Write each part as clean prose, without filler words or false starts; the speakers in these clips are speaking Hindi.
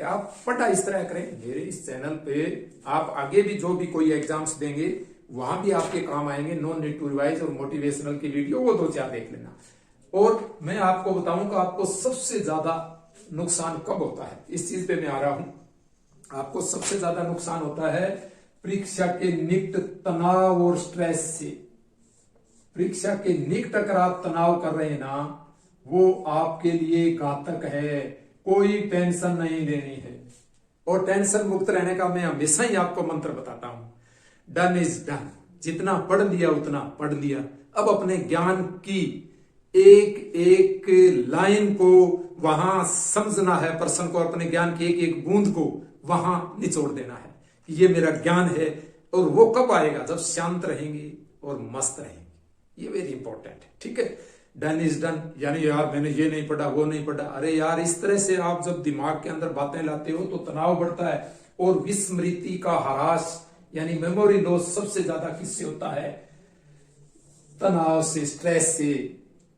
आप पढ़ा इस तरह करें। मेरे इस चैनल पे आप आगे भी जो भी कोई एग्जाम्स देंगे वहां भी आपके काम आएंगे। नो नीड टू रिवाइज और मोटिवेशनल की वीडियो वो 2-4 देख लेना। और मैं आपको बताऊंगा आपको सबसे ज्यादा नुकसान कब होता है, इस चीज पे मैं आ रहा हूं। आपको सबसे ज्यादा नुकसान होता है परीक्षा के निकट तनाव और स्ट्रेस से। परीक्षा के निकट अगर आप तनाव कर रहे हैं ना, वो आपके लिए घातक है। कोई टेंशन नहीं लेनी है और टेंशन मुक्त रहने का मैं हमेशा ही आपको मंत्र बताता हूं, डन इज डन। जितना पढ़ लिया उतना पढ़ लिया। अब अपने ज्ञान की एक एक लाइन को वहां समझना है, पर्सन को अपने ज्ञान की एक एक बूंद को वहां निचोड़ देना है कि ये मेरा ज्ञान है। और वो कब आएगा, जब शांत रहेंगे और मस्त रहेंगे। ये वेरी इंपॉर्टेंट है, ठीक है। डन इज डन, यानी यार मैंने ये नहीं पढ़ा वो नहीं पढ़ा। अरे यार, इस तरह से आप जब दिमाग के अंदर बातें लाते हो तो तनाव बढ़ता है और विस्मृति का ह्रास यानी मेमोरी लॉस सबसे ज्यादा किससे होता है? तनाव से, स्ट्रेस से,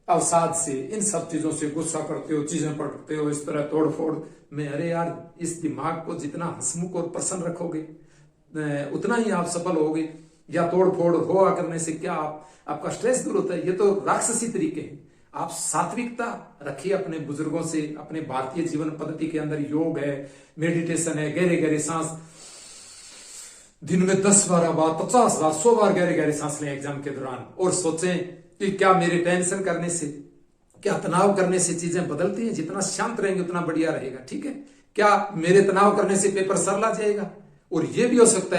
अवसाद से। इन सब चीजों से गुस्सा करते हो, चीजें पढ़ते हो इस तरह तोड़ फोड़ में। अरे यार, इस दिमाग को जितना हंसमुख और प्रसन्न रखोगे उतना ही आप सफल होगे। या तोड़ फोड़ हुआ करने से क्या आपका स्ट्रेस दूर होता है? ये तो राक्षसी तरीके हैं। आप सात्विकता रखिए अपने बुजुर्गों से। अपने भारतीय जीवन पद्धति के अंदर योग है, मेडिटेशन है, गहरे गहरे सांस, दिन में 10-12 बार, 50 बार, 100 बार गहरे गहरे सांस लें एग्जाम के दौरान। और सोचें कि क्या मेरे टेंशन करने से, क्या तनाव करने से चीजें बदलती हैं? जितना शांत रहेंगे उतना बढ़िया रहेगा, ठीक है। क्या मेरे तनाव करने से पेपर सरल आ जाएगा? और यह भी हो सकता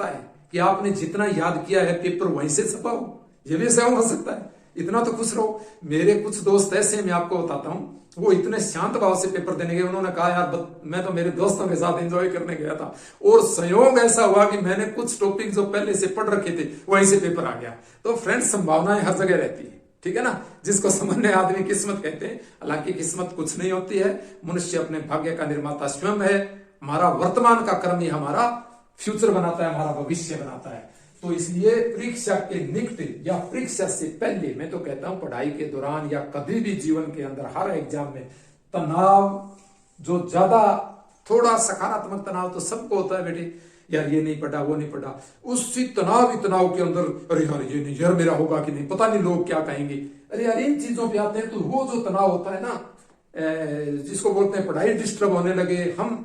है कि आपने जितना याद किया है पेपर वहीं से छपा हो। यह भी स्वयं हो सकता है। इतना तो खुश रहो। मेरे कुछ दोस्त ऐसे, मैं आपको बताता हूं, वो इतने शांत भाव से पेपर देने गए। उन्होंने कहा यार मैं तो मेरे दोस्तों के साथ एंजॉय करने गया था और संयोग ऐसा हुआ कि मैंने कुछ टॉपिक जो पहले से पढ़ रखे थे वहीं से पेपर आ गया। तो फ्रेंड्स, संभावनाएं हर जगह रहती है, ठीक है ना। जिसको सामान्य आदमी किस्मत कहते हैं। हालांकि किस्मत कुछ नहीं होती है। मनुष्य अपने भाग्य का निर्माता स्वयं है। हमारा वर्तमान का कर्म ही हमारा फ्यूचर बनाता है, हमारा भविष्य बनाता है। तो इसलिए परीक्षा के निकट या परीक्षा से पहले, मैं तो कहता हूं पढ़ाई के दौरान या कभी भी जीवन के अंदर हर एग्जाम में तनाव जो ज्यादा, थोड़ा सकारात्मक तनाव तो सबको होता है बेटे, यार ये नहीं पढ़ा वो नहीं पढ़ा। उसी तनाव के अंदर अरे यार ये नहीं, यार मेरा होगा कि नहीं, पता नहीं लोग क्या कहेंगे। अरे यार, इन चीजों पे आते हैं तो वो जो तनाव होता है ना, जिसको बोलते हैं पढ़ाई डिस्टर्ब होने लगे, हम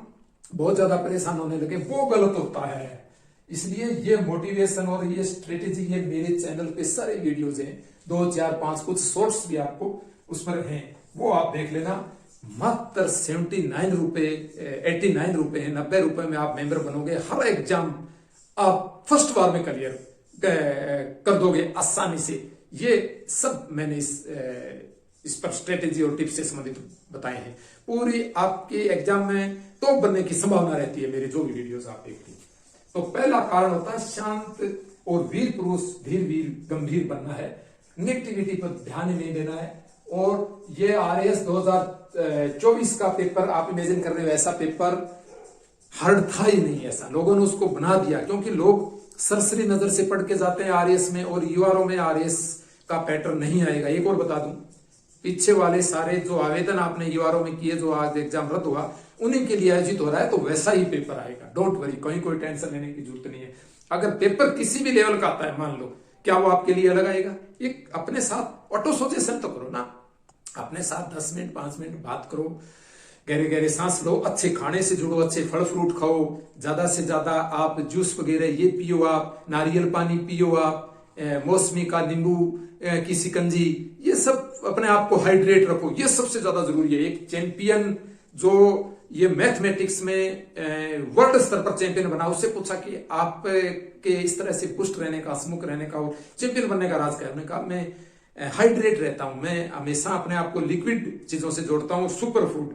बहुत ज्यादा परेशान होने लगे, वो गलत होता है। इसलिए ये मोटिवेशन और ये स्ट्रेटेजी, ये मेरे चैनल पे सारे वीडियोज हैं, 2, 4, 5, कुछ शॉर्ट्स भी आपको उस पर हैं, वो आप देख लेना। मात्र 79 रुपए, 89 रुपए है, 90 रुपए में आप मेंबर बनोगे। हर एग्जाम आप फर्स्ट बार में क्लियर कर दोगे आसानी से। ये सब मैंने इस पर स्ट्रेटेजी और टिप्स से संबंधित बताए हैं। पूरी आपके एग्जाम में टॉप बनने की संभावना रहती है मेरे जो भी वीडियोस आप देखते हैं। तो पहला कारण होता है शांत और वीर पुरुष, धीर वीर गंभीर बनना है। नेगेटिविटी पर ध्यान नहीं देना है। और ये RAS 2024 का पेपर आप इमेजिन कर रहे हो, ऐसा पेपर हार्ड था ही नहीं। ऐसा लोगों ने उसको बना दिया क्योंकि लोग सरसरी नजर से पढ़ के जाते हैं RAS में, और URO में RAS का पैटर्न नहीं आएगा। एक और बता दूं, पीछे वाले सारे जो आवेदन आपने URO में किए, जो आज एग्जाम रद्द हुआ, उन्हीं के लिए आयोजित हो रहा है, तो वैसा ही पेपर आएगा। डोंट वरी, कहीं कोई टेंशन लेने की जरूरत नहीं है। अगर पेपर किसी भी लेवल का आता है, मान लो, क्या वो आपके लिए अलग आएगा? एक अपने साथ ऑटो सजेशन तो करो ना। अपने साथ 10 मिनट 5 मिनट बात करो, गहरे गहरे सांस लो, अच्छे खाने से जुड़ो, अच्छे फल फ्रूट खाओ, ज्यादा से ज्यादा आप जूस वगैरह ये पियो, आप नारियल पानी पियो, आप मौसमी का नींबू की शिकंजी, ये सब अपने आप को हाइड्रेट रखो। ये सबसे ज्यादा जरूरी है। एक चैंपियन जो ये मैथमेटिक्स में वर्ल्ड स्तर पर चैंपियन बना, उससे पूछा कि आप के इस तरह से पुष्ट रहने का, हंसमुख रहने का और चैंपियन बनने का राज क्या है? कहा मैं हाइड्रेट रहता हूं, मैं हमेशा अपने आप को लिक्विड चीजों से जोड़ता हूं। सुपर फूड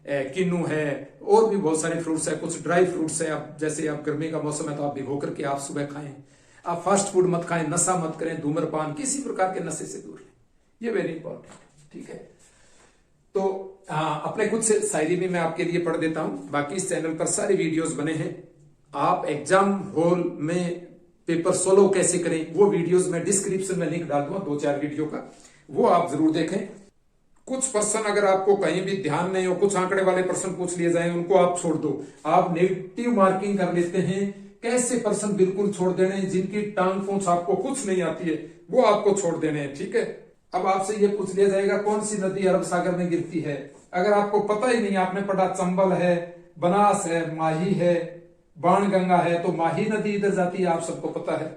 किन्नू है, और भी बहुत सारे फ्रूट्स है, कुछ ड्राई फ्रूट्स है। अब जैसे अब गर्मी का मौसम है तो आप भिगो करके आप सुबह खाएं। आप फास्ट फूड मत खाएं, नशा मत करें, धूम्रपान, किसी प्रकार के नशे से दूर रहें। ये वेरी इंपॉर्टेंट, ठीक है। तो अपने कुछ शायरी भी मैं आपके लिए पढ़ देता हूं। बाकी इस चैनल पर सारे वीडियोस बने हैं। आप एग्जाम हॉल में पेपर सोलो कैसे करें, वो वीडियोस मैं डिस्क्रिप्शन में लिंक डाल दूंगा, 2-4 वीडियो का, वो आप जरूर देखें। कुछ प्रश्न अगर आपको कहीं भी ध्यान नहीं हो, कुछ आंकड़े वाले प्रश्न पूछ लिए जाए, उनको आप छोड़ दो। आप नेगेटिव मार्किंग कर लेते हैं। कैसे प्रश्न बिल्कुल छोड़ देने हैं, जिनकी टांग पूंछ आपको कुछ नहीं आती है, वो आपको छोड़ देने हैं, ठीक है। अब आपसे ये पूछ लिया जाएगा कौन सी नदी अरब सागर में गिरती है। अगर आपको पता ही नहीं, आपने पढ़ा चंबल है, बनास है, माही है, बाणगंगा है, तो माही नदी इधर जाती है, आप सबको पता है।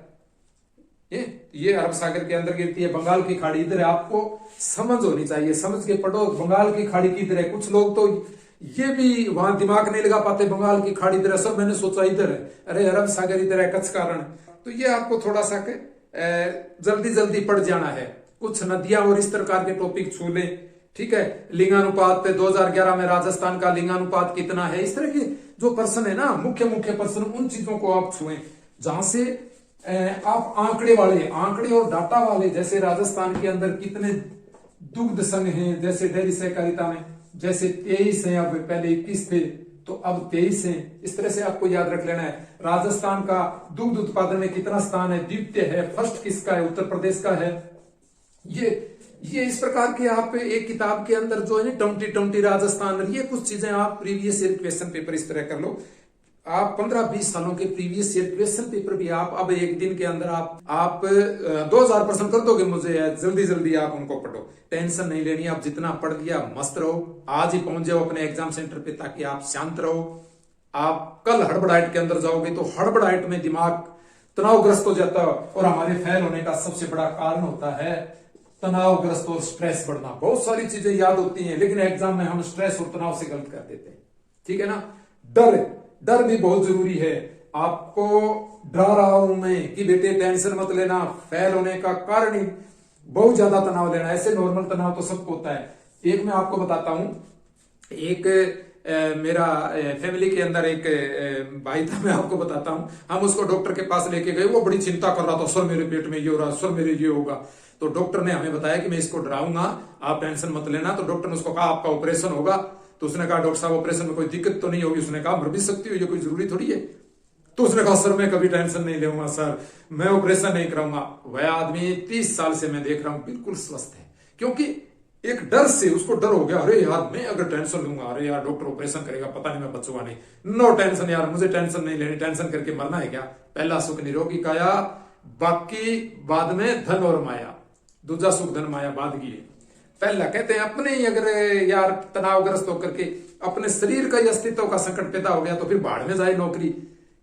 ये अरब सागर के अंदर गिरती है। बंगाल की खाड़ी इधर है, आपको समझ होनी चाहिए, समझ के पढ़ो बंगाल की खाड़ी किधर है। कुछ लोग तो ये भी वहां दिमाग नहीं लगा पाते, बंगाल की खाड़ी इधर है, सब मैंने सोचा इधर है, अरे अरब सागर इधर है, कच्छ कारण। तो ये आपको थोड़ा सा जल्दी जल्दी पढ़ जाना है। कुछ नदियां और इस प्रकार के टॉपिक छू लें, ठीक है। लिंगानुपात 2011 में राजस्थान का लिंगानुपात कितना है, इस तरह के जो प्रश्न है ना, मुख्य मुख्य प्रश्न, उन चीजों को आप छुएं जहां से आप आंकड़े और डाटा वाले, जैसे राजस्थान के अंदर कितने दुग्ध संघ हैं, जैसे डेयरी सहकारिता में जैसे 23 हैं, अब पहले 21 थे तो अब 23 हैं। इस तरह से आपको याद रख लेना है। राजस्थान का दुग्ध उत्पादन में कितना स्थान है, द्वितीय है, फर्स्ट किसका है, उत्तर प्रदेश का है। ये इस प्रकार के आप एक किताब के अंदर जो है टमटी राजस्थान, ये कुछ चीजें आप प्रीवियस ईयर क्वेश्चन पेपर इस तरह कर लो। आप 15-20 सालों के प्रीवियस ईयर क्वेश्चन पेपर भी आप अब एक दिन के अंदर आप 2000 प्रश्न कर दोगे मुझे, जल्दी जल्दी आप उनको पढ़ो, टेंशन नहीं लेनी। आप जितना पढ़ लिया मस्त रहो, आज ही पहुंच जाओ अपने एग्जाम सेंटर पे, ताकि आप शांत रहो। आप कल हड़बड़ाहट के अंदर जाओगे तो हड़बड़ाहट में दिमाग तनावग्रस्त हो जाता है, और हमारे फेल होने का सबसे बड़ा कारण होता है तनावग्रस्त और स्ट्रेस बढ़ना। बहुत सारी चीजें याद होती हैं, लेकिन एग्जाम में हम स्ट्रेस और तनाव से गलत कर देते हैं, ठीक है ना। डर भी बहुत जरूरी है। आपको डरा रहा हूं मैं कि बेटे टेंशन मत लेना, फेल होने का कारण ही बहुत ज्यादा तनाव लेना। ऐसे नॉर्मल तनाव तो सबको होता है। एक मैं आपको बताता हूं, एक मेरा फैमिली के अंदर एक भाई था, मैं आपको बताता हूं। हम उसको डॉक्टर के पास लेके गए, वो बड़ी चिंता कर रहा था, सर मेरे पेट में ये हो रहा, सर मेरे ये होगा। तो डॉक्टर ने हमें बताया कि मैं इसको डराऊंगा, आप टेंशन मत लेना। तो डॉक्टर ने उसको कहा आपका ऑपरेशन होगा। तो उसने कहा डॉक्टर साहब ऑपरेशन में कोई दिक्कत तो नहीं होगी। उसने कहा मर भी सकती हो, ये कोई जरूरी थोड़ी है। तो उसने कहा सर मैं कभी टेंशन नहीं लूंगा सर, मैं ऑपरेशन नहीं कराऊंगा। वह आदमी 30 साल से मैं देख रहा हूं बिल्कुल स्वस्थ है, क्योंकि एक डर से उसको डर हो गया, अरे यार मैं अगर टेंशन लूंगा, अरे यार डॉक्टर ऑपरेशन करेगा, पता नहीं मैं बचूंगा नहीं। नो टेंशन यार, मुझे टेंशन नहीं लेनी, टेंशन करके मरना है क्या। पहला सुख निरोगी काया, बाकी बाद में धन और माया। दूसरा सुख धन माया बाद की। पहला कहते हैं अपने ही अगर यार तनावग्रस्त होकर के अपने शरीर का अस्तित्व का संकट पैदा हो गया तो फिर भाड़ में जाए नौकरी।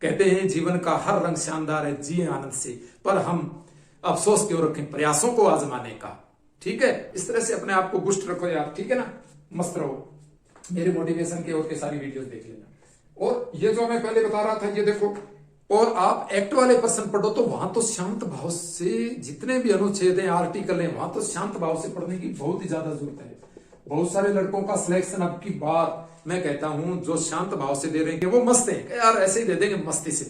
कहते हैं जीवन का हर रंग शानदार है, जिए आनंद से, पर हम अफसोस क्यों रखें प्रयासों को आजमाने का, ठीक है। इस तरह से अपने आप को बुस्ट रखो यार, ठीक है ना, मस्त रहो। मेरे मोटिवेशन के और के सारी वीडियोस देख लेना। और ये जो मैं पहले बता रहा था ये देखो, और आप एक्ट वाले प्रश्न पढ़ो तो वहां तो शांत भाव से, जितने भी अनुच्छेद हैं, आर्टिकल हैं, वहां तो शांत भाव से पढ़ने की बहुत ही ज्यादा जरूरत है। बहुत सारे लड़कों का सिलेक्शन अब की बार मैं कहता हूं जो शांत भाव से दे रहे हैं वो मस्त है यार, ऐसे ही दे देंगे मस्ती से,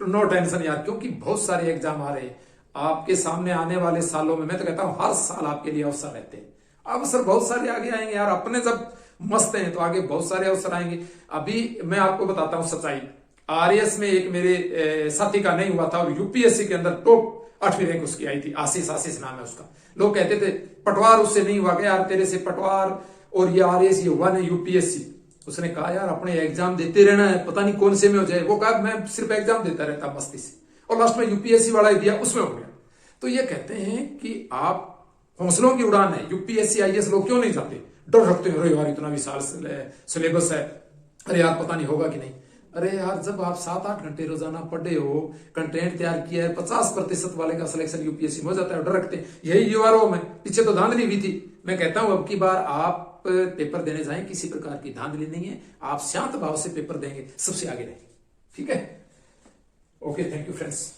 नो टेंशन यार। क्योंकि बहुत सारे एग्जाम आ रहे हैं आपके सामने आने वाले सालों में। मैं तो कहता हूं हर साल आपके लिए अवसर रहते हैं, अवसर बहुत सारे आगे आएंगे यार। अपने जब मस्त हैं तो आगे बहुत सारे अवसर आएंगे। अभी मैं आपको बताता हूं सच्चाई, आरएएस में एक मेरे साथी का नहीं हुआ था, और यूपीएससी के अंदर टॉप 8वीं रैंक उसकी आई थी। आशीष नाम है उसका। लोग कहते थे पटवार उससे नहीं हुआ, यार तेरे से पटवार और ये आरएएस ये हुआ नहीं यूपीएससी। उसने कहा यार अपने एग्जाम देते रहना है, पता नहीं कौन से में हो जाए। वो कहा मैं सिर्फ एग्जाम देता रहता मस्ती से, और लास्ट में यूपीएससी वाला ही दिया, उसमें हो गया। तो ये कहते हैं कि आप हौसलों की उड़ान है। यूपीएससी आईएएस लोग क्यों नहीं जाते, डर रखते हैं, अरे यार इतना विशाल सिलेबस है, अरे यार पता नहीं होगा कि नहीं। अरे यार जब आप 7-8 घंटे रोजाना पढ़े हो, कंटेंट तैयार किया है, 50% वाले का सिलेक्शन यूपीएससी में हो जाता है। डर रखते हैं, यही युवा रो में पीछे तो धांधली हुई थी। मैं कहता हूं अब की बार आप पेपर देने जाएं, किसी प्रकार की धांधली नहीं है, आप शांत भाव से पेपर देंगे, सबसे आगे रहेंगे, ठीक है। Okay, thank you friends.